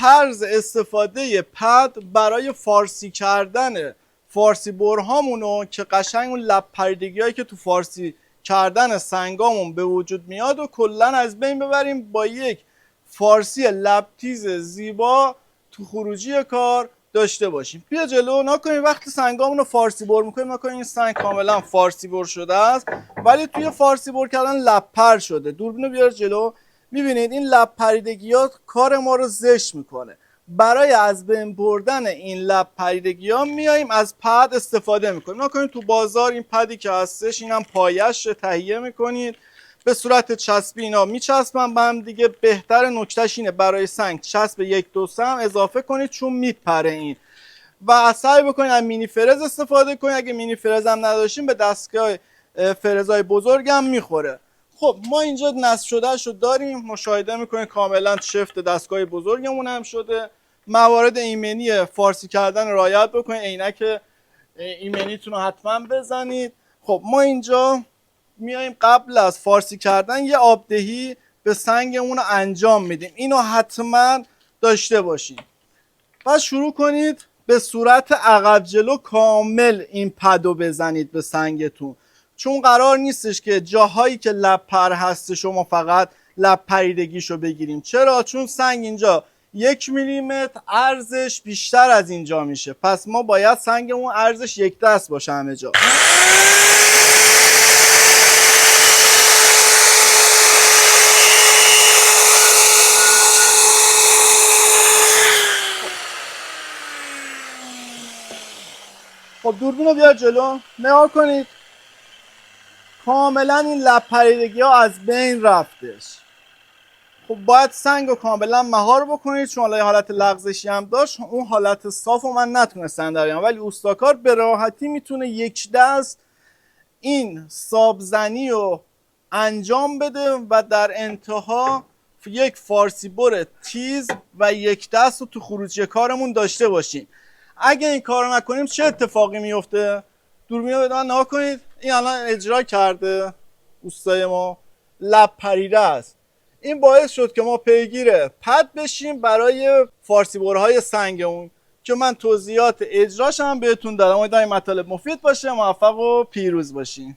طرز استفاده پد برای فارسی کردن فارسی برهامونو که قشنگ اون لب پریدگی هایی که تو فارسی کردن سنگامون به وجود میاد و کلا از بین ببریم با یک فارسی لبتیز زیبا تو خروجی کار داشته باشیم. بیا جلو نکنیم وقتی سنگامون رو فارسی بر میکنیم نکنیم این سنگ کاملا فارسی بر شده است ولی توی فارسی بر کردن لب پر شده. دوربینو بیار جلو، میبینید این لب پریدگیات کار ما رو زشت میکنه. برای از بین بردن این لب پریدگی ها میاییم از پد استفاده میکنیم. نکنید تو بازار این پدی که هستش اینم پایش تهیه میکنید به صورت چسبی اینا میچسبن به هم دیگه. بهتر نکتهش اینه برای سنگ چسب 1-2 سم اضافه کنید چون میپره این و سعی بکنید از مینی فرز استفاده کنید. اگه مینی فرز هم نداشتین به دستگاه فرزای بزرگ هم میخوره. خب ما اینجا نصب شده شو داریم، مشاهده میکنید کاملا شفت دستگاه بزرگمون هم شده. موارد ایمنی فارسی کردن رعایت بکنید، عینک ایمنیتون رو حتما بزنید. خب ما اینجا میایم قبل از فارسی کردن یه آبدهی به سنگمون رو انجام میدیم، اینو حتما داشته باشید. پس شروع کنید به صورت عقب جلو کامل این پدو بزنید به سنگتون، چون قرار نیستش که جاهایی که لب پر هست شما فقط لب پریدگیشو بگیریم. چرا؟ چون سنگ اینجا 1 میلیمتر عرضش بیشتر از اینجا میشه، پس ما باید سنگمون عرضش یک دست باشه همه جا. خب دوربین رو بیار جلو، نگاه کنید کاملا این لب پریدگی ها از بین رفتش. خب باید سنگ رو کاملا مهار بکنید، چون حالا حالت لغزشی هم داشت، اون حالت صاف رو من نتونستم در بیارم، ولی اوستاکار به راحتی میتونه یک دست این سابزنی رو انجام بده و در انتها یک فارسی بر تیز و یک دست رو تو خروجی کارمون داشته باشیم. اگه این کار رو نکنیم چه اتفاقی میفته؟ دوربین رو بدن نگاه کنید، این الان اجرا کرده اوستای ما لب پریده است. این باعث شد که ما پیگیر پد بشیم برای فارسی برهای سنگمون که من توضیحات اجراش هم بهتون دادم. امیدوارم این مطالب مفید باشه. موفق و پیروز باشین.